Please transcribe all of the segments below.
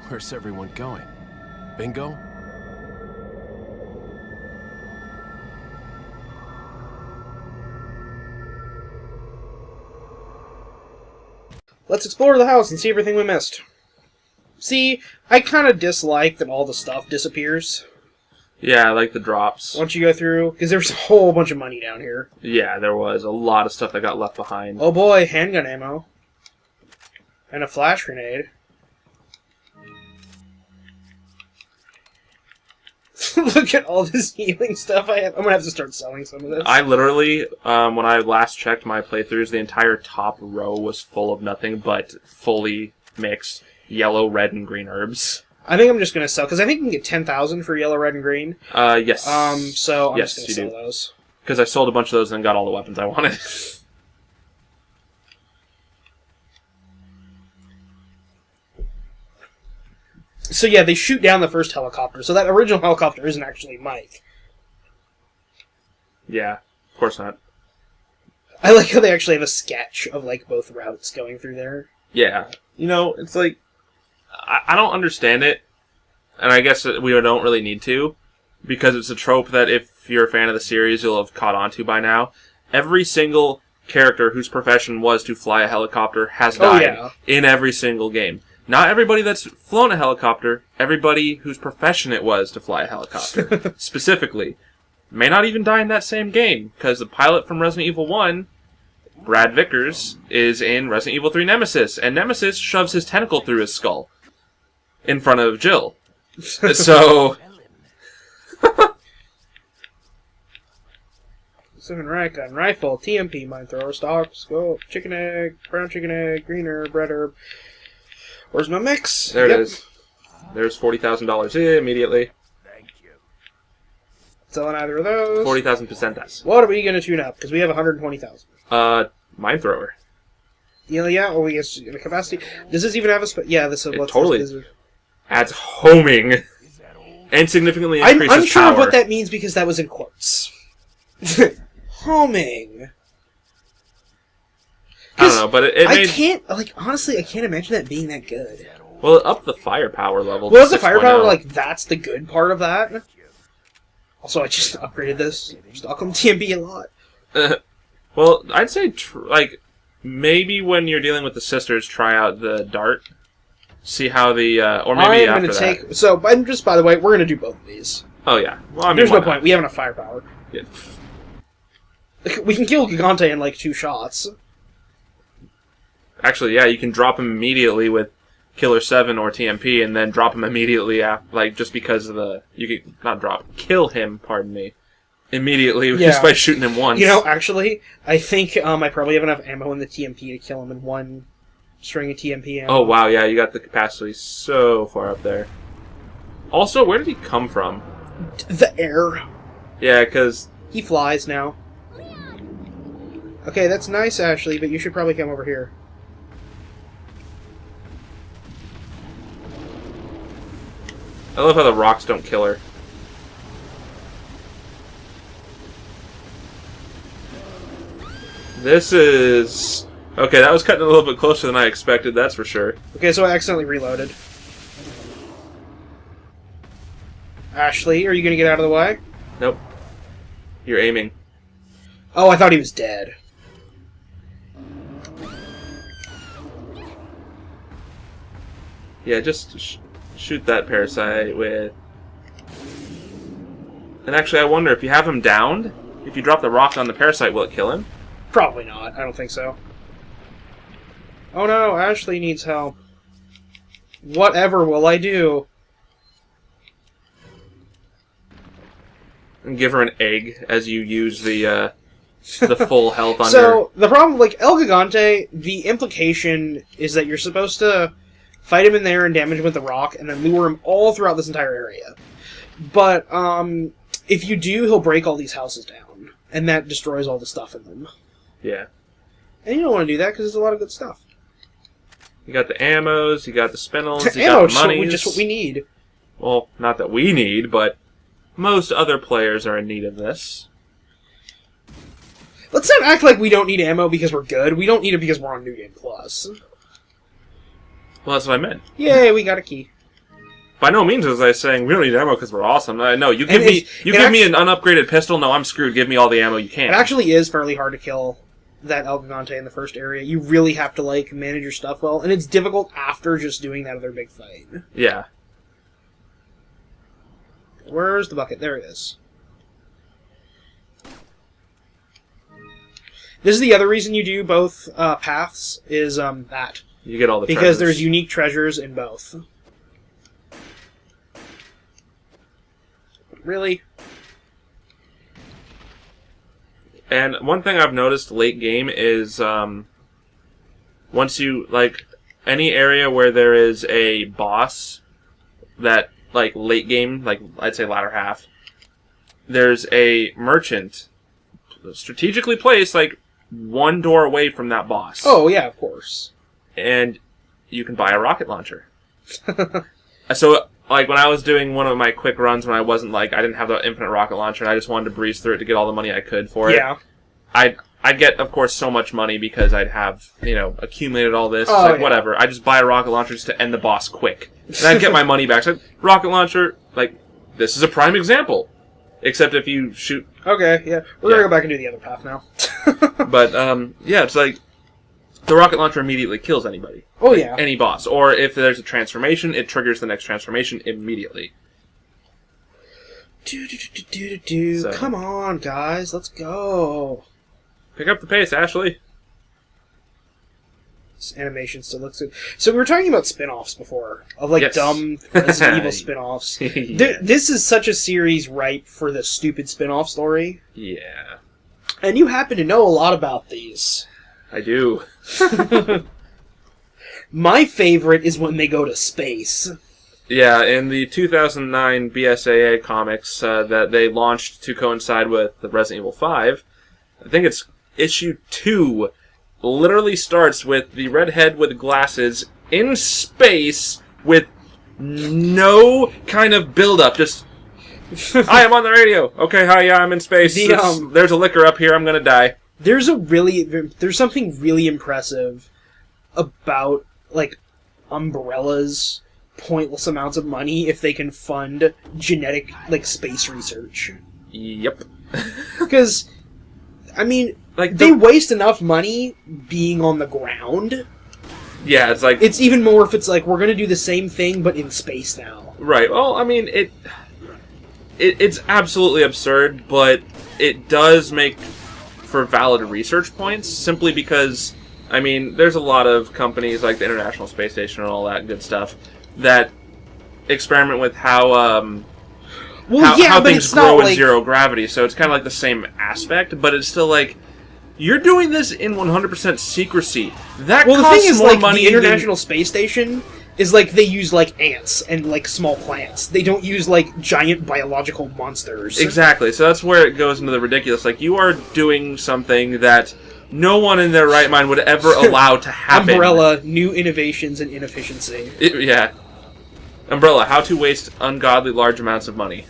Where's everyone going? Bingo? Let's explore the house and see everything we missed. See, I kind of dislike that all the stuff disappears Yeah, I like the drops. once you go through, because there's a whole bunch of money down here. Yeah, there was a lot of stuff that got left behind. Oh boy, handgun ammo. And a flash grenade. Look at all this healing stuff I have. I'm gonna have to start selling some of this. I literally, when I last checked my playthroughs, the entire top row was full of nothing but fully mixed yellow, red, and green herbs. I think I'm just gonna sell, because I think you can get 10,000 for yellow, red, and green. Yes. So I'm Yes, just you gonna do. sell those. Because I sold a bunch of those and then got all the weapons I wanted. So yeah, they shoot down the first helicopter, so that original helicopter isn't actually Mike. Yeah, of course not. I like how they actually have a sketch of, like, both routes going through there. Yeah. You know, it's like, I don't understand it, and I guess we don't really need to, because it's a trope that if you're a fan of the series, you'll have caught on to by now. Every single character whose profession was to fly a helicopter has died in every single game. Not everybody that's flown a helicopter, everybody whose profession it was to fly a helicopter, specifically, may not even die in that same game, because the pilot from Resident Evil 1, Brad Vickers, is in Resident Evil 3 Nemesis, and Nemesis shoves his tentacle through his skull in front of Jill. So... Seven right gun, rifle, TMP, mine thrower, stock, scope, chicken egg, brown chicken egg, green herb, red herb. Where's my mix? There it is. There's $40,000 immediately. Selling either of those. 40,000 pesetas. What are we going to tune up? Because we have 120,000. Mine thrower. Yeah, oh, we have the capacity. Does this even have a... Yeah, this is... It totally adds homing. And significantly I'm increases unsure power. of what that means because that was in quotes. Homing. I don't know, but it I made... can't... Like, honestly, I can't imagine that being that good. Well, it upped the firepower level Well, to the 6.0. firepower, like, that's the good part of that. Also, I just upgraded this. Stockholm TMB a lot. Well, I'd say, maybe when you're dealing with the sisters, try out the dart. See how the, or maybe I'm after gonna that. take... So, I'm just, by the way, we're gonna do both of these. Oh, yeah. Well, I mean, There's why no point. not? We have enough firepower. Yeah. We can kill Gigante in, like, 2 shots. Actually, yeah, you can drop him immediately with Killer 7 or TMP, and then drop him immediately after, like, just because of the... You can... Not drop. Kill him, pardon me. Immediately, just by shooting him once. You know, actually, I think I probably have enough ammo in the TMP to kill him in one string of TMP ammo. Oh, wow, yeah, you got the capacity so far up there. Also, where did he come from? The air. Yeah, because... He flies now. Okay, that's nice, Ashley, but you should probably come over here. I love how the rocks don't kill her. This is... Okay, that was cutting a little bit closer than I expected, that's for sure. Okay, so I accidentally reloaded. Ashley, are you gonna get out of the way? Nope. You're aiming. Oh, I thought he was dead. Yeah, just shoot that parasite with... And actually, I wonder, if you have him downed, if you drop the rock on the parasite, will it kill him? Probably not. I don't think so. Oh no, Ashley needs help. Whatever will I do? And give her an egg as you use the full health on her. So, the problem, like, El Gigante, the implication is that you're supposed to fight him in there and damage him with the rock, and then lure him all throughout this entire area. But, if you do, he'll break all these houses down, and that destroys all the stuff in them. Yeah. And you don't want to do that, because there's a lot of good stuff. You got the ammos, you got the spinels, you Ammo got the monies. just what we need. Well, not that we need, but most other players are in need of this. Let's not act like we don't need ammo because we're good. We don't need it because we're on New Game Plus. Well, that's what I meant. Yay, we got a key. by no means was I saying we don't need ammo because we're awesome. No, you And give me an unupgraded pistol. No, I'm screwed. Give me all the ammo you can. It actually is fairly hard to kill that El Gigante in the first area. You really have to like manage your stuff well, and it's difficult after just doing that other big fight. Yeah. Where's the bucket? There it is. This is the other reason you do both paths, is that. You get all the because treasures. there's unique treasures in both. Really? And one thing I've noticed late game is once you, like, any area where there is a boss that, like, late game, like, I'd say latter half, there's a merchant strategically placed, like, one door away from that boss. Oh, yeah, of course. And you can buy a rocket launcher. So, like, when I was doing one of my quick runs when I wasn't, like, I didn't have the infinite rocket launcher and I just wanted to breeze through it to get all the money I could for it. Yeah. I'd get, of course, so much money because I'd have, you know, accumulated all this. Oh, It's like, yeah. whatever. I just buy a rocket launcher just to end the boss quick. And I'd get my money back. So, rocket launcher, like, this is a prime example. Except if you shoot... Okay, yeah. We're Yeah. gonna go back and do the other path now. But, yeah, it's like, the rocket launcher immediately kills anybody. Oh, Like, yeah. any boss. Or if there's a transformation, it triggers the next transformation immediately. So- Come on, guys. Let's go. Pick up the pace, Ashley. This animation still looks good. So we were talking about spin-offs before. Of, like, Yes. dumb Resident Evil spin-offs. This is such a series ripe for the stupid spin-off story. Yeah, And you happen to know a lot about these. I do. My favorite is when they go to space. Yeah, in the 2009 BSAA comics that they launched to coincide with the Resident Evil 5, I think it's issue 2, literally starts with the redhead with glasses in space with no kind of build-up, just, hi, I'm on the radio. Okay, hi, yeah, I'm in space. There's a liquor up here, I'm gonna die. There's something really impressive about, like, Umbrella's pointless amounts of money if they can fund genetic, like, space research. Yep. Because, I mean, Like, they waste enough money being on the ground. yeah, it's like... It's even more if it's like, we're gonna do the same thing, but in space now. Right. Well, I mean, it's absolutely absurd, but it does make for valid research points, simply because, I mean, there's a lot of companies like the International Space Station and all that good stuff that experiment with how but things it's grow not in like... zero gravity, so it's kind of like the same aspect, but it's still like, you're doing this in 100% secrecy. That Well, the costs thing is, more like, money the International Space Station is like, they use, like, ants and, like, small plants. They don't use, like, giant biological monsters. Exactly. So that's where it goes into the ridiculous. Like, you are doing something that no one in their right mind would ever allow to happen. Umbrella, new innovations and inefficiency. Yeah. Umbrella, how to waste ungodly large amounts of money.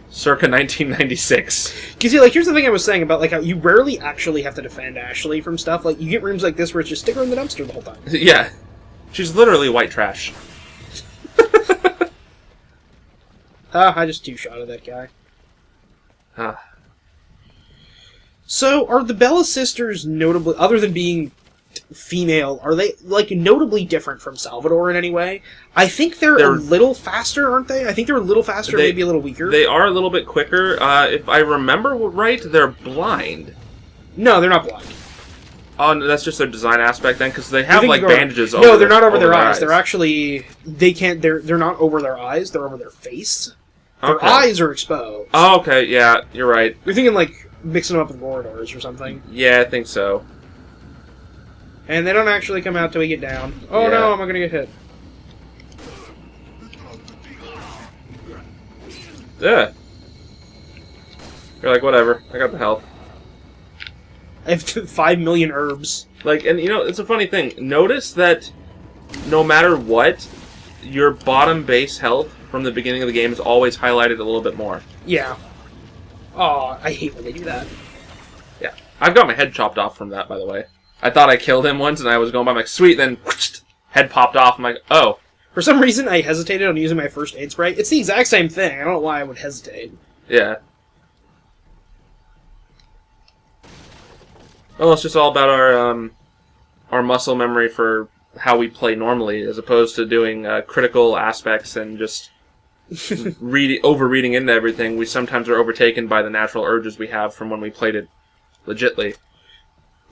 Circa 1996. You see, like, here's the thing I was saying about, like, how you rarely actually have to defend Ashley from stuff. Like, you get rooms like this where it's just stick her in the dumpster the whole time. Yeah. She's literally white trash. I just two-shotted that guy. Ah. So, are the Bella sisters notably, other than being female, are they, like, notably different from Salvador in any way? I think they're a little faster, aren't they? I think they're a little faster, maybe a little weaker. They are a little bit quicker. If I remember right, they're blind. No, they're not blind. Oh, no, that's just their design aspect then, because they have, think like, you go- bandages No, over they're not over their eyes. eyes. They're actually, they can't, they're not over their eyes, they're over their face. Their Okay. eyes are exposed. Oh, okay, yeah, you're right. You're thinking, like, mixing them up with Moradors or something. Yeah, I think so. And they don't actually come out till we get down. Oh Yeah. no, am I gonna get hit? Yeah. You're like, whatever, I got the health. I have 5 million herbs. Like, and you know, it's a funny thing. Notice that no matter what, your bottom base health from the beginning of the game is always highlighted a little bit more. Yeah. Oh, I hate when they do that. Yeah. I've got my head chopped off from that, by the way. I thought I killed him once, and I was going by, I'm like, sweet, then head popped off. I'm like, oh, For some reason, I hesitated on using my first aid spray. It's the exact same thing. I don't know why I would hesitate. Yeah. Well, it's just all about our muscle memory for how we play normally, as opposed to doing critical aspects and just overreading into everything. We sometimes are overtaken by the natural urges we have from when we played it legitly,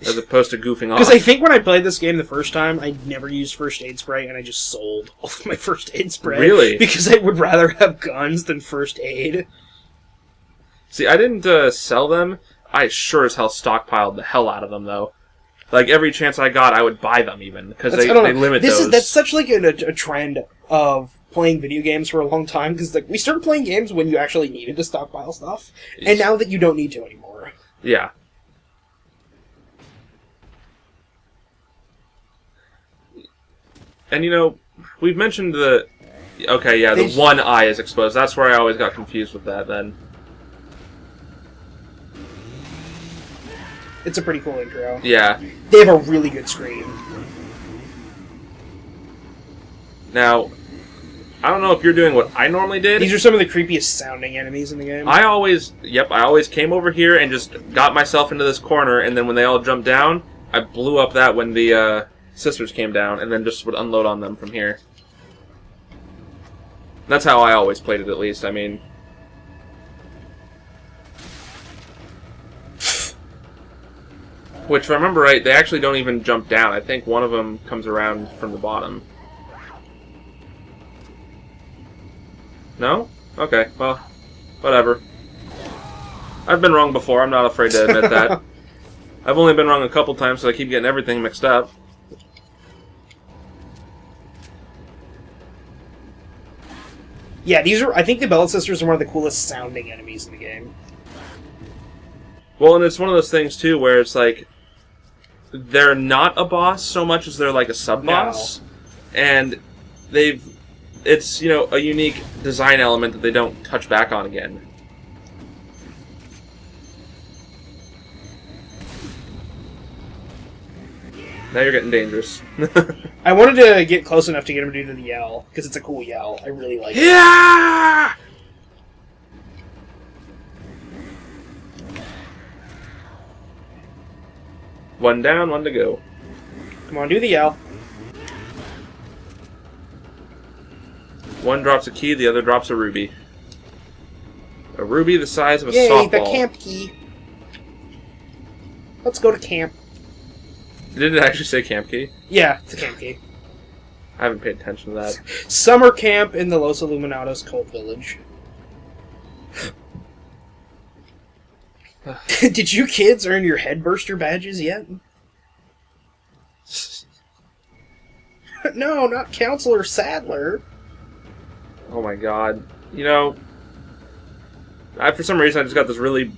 as opposed to goofing off. Because I think when I played this game the first time, I never used first aid spray, and I just sold all of my first aid spray. Really? Because I would rather have guns than first aid. See, I didn't sell them. I sure as hell stockpiled the hell out of them, though. Like, every chance I got, I would buy them, even, because they limit those. That's such, like, a trend of playing video games for a long time, because, like, we started playing games when you actually needed to stockpile stuff, and now that you don't need to anymore. Yeah. And, you know, we've mentioned the... Okay, yeah, the one eye is exposed. That's where I always got confused with that, then. It's a pretty cool intro. Yeah. They have a really good screen. Now, I don't know if you're doing what I normally did. These are some of the creepiest sounding enemies in the game. I always came over here and just got myself into this corner, and then when they all jumped down, I blew up that when the sisters came down, and then just would unload on them from here. That's how I always played it, at least. I mean... Which, if I remember right, they actually don't even jump down. I think one of them comes around from the bottom. No? Okay, well, whatever. I've been wrong before. I'm not afraid to admit that. I've only been wrong a couple times, so I keep getting everything mixed up. Yeah, I think the Bellet Sisters are one of the coolest sounding enemies in the game. Well, and it's one of those things, too, where it's like, they're not a boss so much as they're like a sub-boss. No. And it's, you know, a unique design element that they don't touch back on again. Now you're getting dangerous. I wanted to get close enough to get him to do the yell, because it's a cool yell. I really like it. Yeah! One down, one to go. Come on, do the yell. One drops a key, the other drops a ruby. A ruby the size of a Yay, softball. the camp key. Let's go to camp. Did it actually say camp key? Yeah, it's a camp key. I haven't paid attention to that. Summer camp in the Los Illuminados cult village. Did you kids earn your headburster badges yet? No, not Counselor Sadler. Oh my god. You know, for some reason I just got this really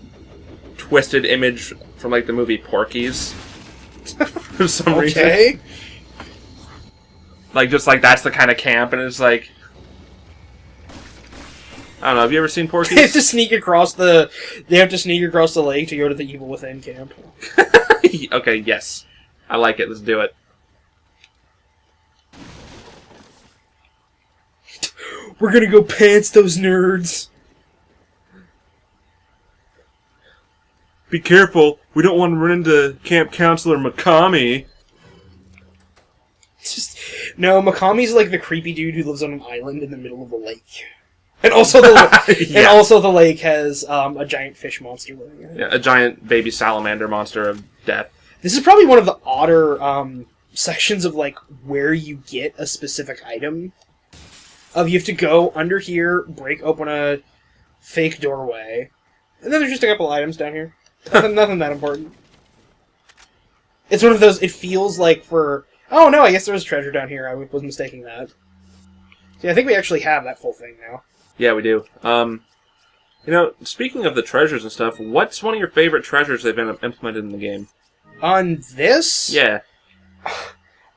twisted image from like the movie Porky's. For some reason. Like, just like that's the kind of camp, and it's like... I don't know, have you ever seen Porky's? They have to sneak across the lake to go to the Evil Within camp. Okay, yes. I like it, let's do it. We're gonna go pants those nerds. Be careful, we don't want to run into Camp Counselor Makami. No, Makami's like the creepy dude who lives on an island in the middle of a lake. And also the lake has a giant fish monster living in it. Yeah, a giant baby salamander monster of death. This is probably one of the odder sections of like where you get a specific item. You have to go under here, break open a fake doorway, and then there's just a couple items down here. Nothing that important. It's one of those. It feels like for. Oh no! I guess there was treasure down here. I was mistaking that. See, I think we actually have that full thing now. Yeah, we do. You know, speaking of the treasures and stuff, what's one of your favorite treasures they've been implemented in the game? On this? Yeah.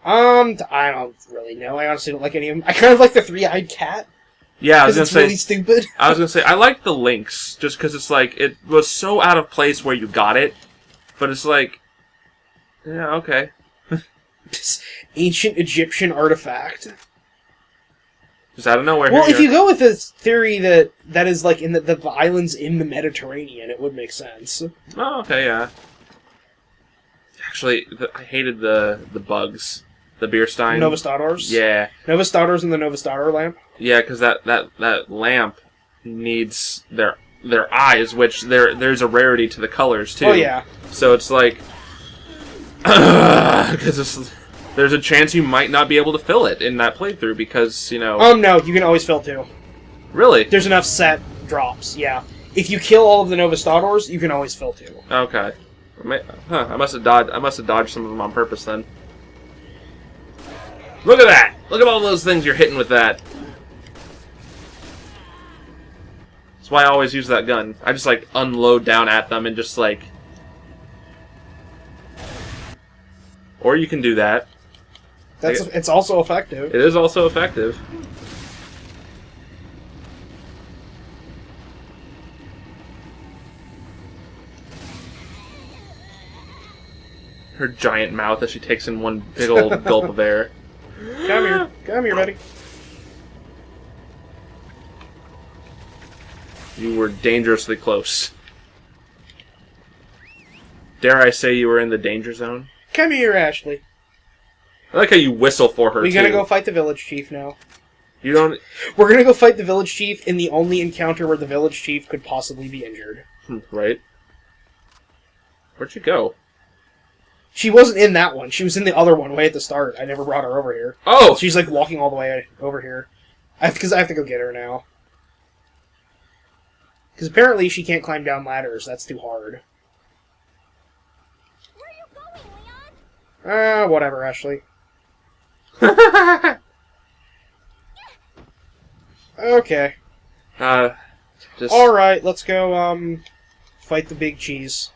I don't really know. I honestly don't like any of them. I kind of like the three-eyed cat. Yeah, I was gonna say. Really stupid. I was gonna say I like the links just because it's like it was so out of place where you got it, but it's like, yeah, okay. This ancient Egyptian artifact. Just out of nowhere. Well, here if you go with this theory that is like in the islands in the Mediterranean, it would make sense. Oh, okay, yeah. Actually, I hated the bugs. The Beerstein. Novastadors? Yeah. Novastadors and the Novastador lamp? Yeah, because that lamp needs their eyes, which there's a rarity to the colors, too. Oh, yeah. So it's like... Because there's a chance you might not be able to fill it in that playthrough because, you know... No, you can always fill 2. Really? There's enough set drops, yeah. If you kill all of the Novastadors, you can always fill 2. Okay. I must have dodged some of them on purpose then. Look at that! Look at all those things you're hitting with that. That's why I always use that gun. I just, like, unload down at them and just, like... Or you can do that. It's also effective. It is also effective. Her giant mouth as she takes in one big old gulp of air. Come here, buddy. You were dangerously close. Dare I say you were in the danger zone? Come here, Ashley. I like how you whistle for her, We're too. gonna go fight the village chief now. You don't... We're gonna go fight the village chief in the only encounter where the village chief could possibly be injured. Right? Where'd you go? She wasn't in that one. She was in the other one way at the start. I never brought her over here. Oh! She's like walking all the way over here. Because I have to go get her now. Because apparently she can't climb down ladders. That's too hard. Where are you going, Leon? Whatever, Ashley. Okay. Just... Alright, let's go, fight the big cheese.